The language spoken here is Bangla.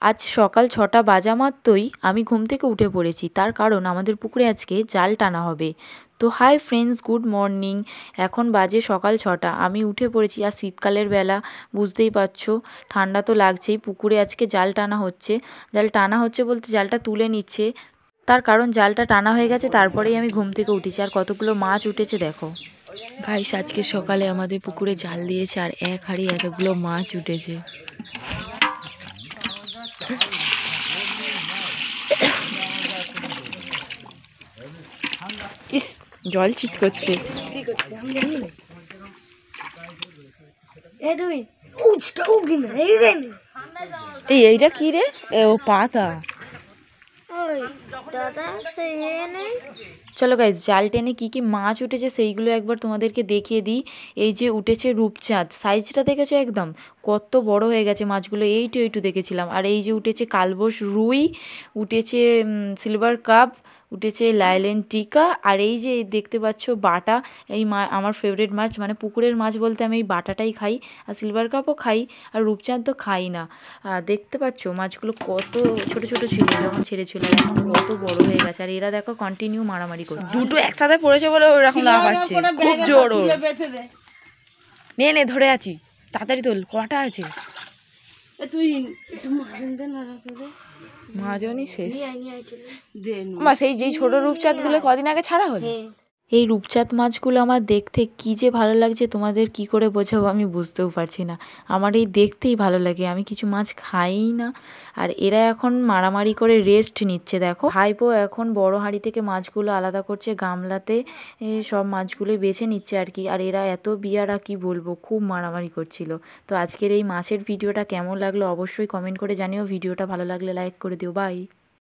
আজ সকাল ৬টা বাজা মাত্রই আমি ঘুম থেকে উঠে পড়েছি, তার কারণ আমাদের পুকুরে আজকে জাল টানা হবে। তো হাই ফ্রেন্ডস, গুড মর্নিং। এখন বাজে সকাল ৬টা, আমি উঠে পড়েছি। আর শীতকালের বেলা, বুঝতেই পারছো, ঠান্ডা তো লাগছেই। পুকুরে আজকে জাল টানা হচ্ছে। জাল টানা হচ্ছে বলতে জালটা তুলে নিচ্ছে, তার কারণ জালটা টানা হয়ে গেছে। তারপরেই আমি ঘুম থেকে উঠেছি। আর কতগুলো মাছ উঠেছে দেখো গাইস। আজকে সকালে আমাদের পুকুরে জাল দিয়েছে আর এক হাঁড়ি এতগুলো মাছ উঠেছে। ইস, জল চিট করছে। এই এইটা কি রে? ও পাতা। চলো গাইস, জাল টেনে কি কি মাছ উঠেছে সেইগুলো একবার তোমাদেরকে দেখিয়ে দিই। এই যে উঠেছে রূপচাঁদ, সাইজটা দেখেছো একদম কত বড় হয়ে গেছে মাছগুলো। এইটু দেখেছিলাম। আর এই যে উঠেছে কালবোস রুই, উঠেছে সিলভার কাপ, উঠেছে লাইলেন টিকা। আর এই যে দেখতে পাচ্ছ বাটা, এই আমার ফেভারিট মাছ, মানে পুকুরের মাছ বলতে আমি এই বাটাটাই খাই। আর সিলভার কাপও খাই, আর রূপচাঁদ তো খাই না। দেখতে পাচ্ছ মাছগুলো কত ছোট ছোট ছিল যখন ছেড়েছিল, আর এখন কত বড় হয়ে গেছে। আর এরা দেখো কন্টিনিউ মারামারি করছে। দুটো একসাথে পড়েছে বলে ওরকম লাফাচ্ছে, খুব জোর। নে ধরে আছি, তাড়াতাড়ি তোল। কটা আছে? মাজনি শেষ। সেই যেই ছোট রূপচাঁদ গুলো কদিন আগে ছাড়া হলো, এই রূপচাঁদ মাছগুলো আমার দেখতে কী যে ভালো লাগছে, তোমাদের কি করে বোঝাবো আমি বুঝতেও পারছি না। আমার এই দেখতেই ভালো লাগে। আমি কিছু মাছ খাই না। আর এরা এখন মারামারি করে রেস্ট নিচ্ছে দেখো। ভাইপো এখন বড় হাঁড়ি থেকে মাছগুলো আলাদা করছে, গামলাতে সব মাছগুলো বেছে নিচ্ছে আর কি। আর এরা এত বিয়ারা, কি বলবো, খুব মারামারি করছিল। তো আজকের এই মাছের ভিডিওটা কেমন লাগলো অবশ্যই কমেন্ট করে জানিও। ভিডিওটা ভালো লাগলে লাইক করে দিও। বাই।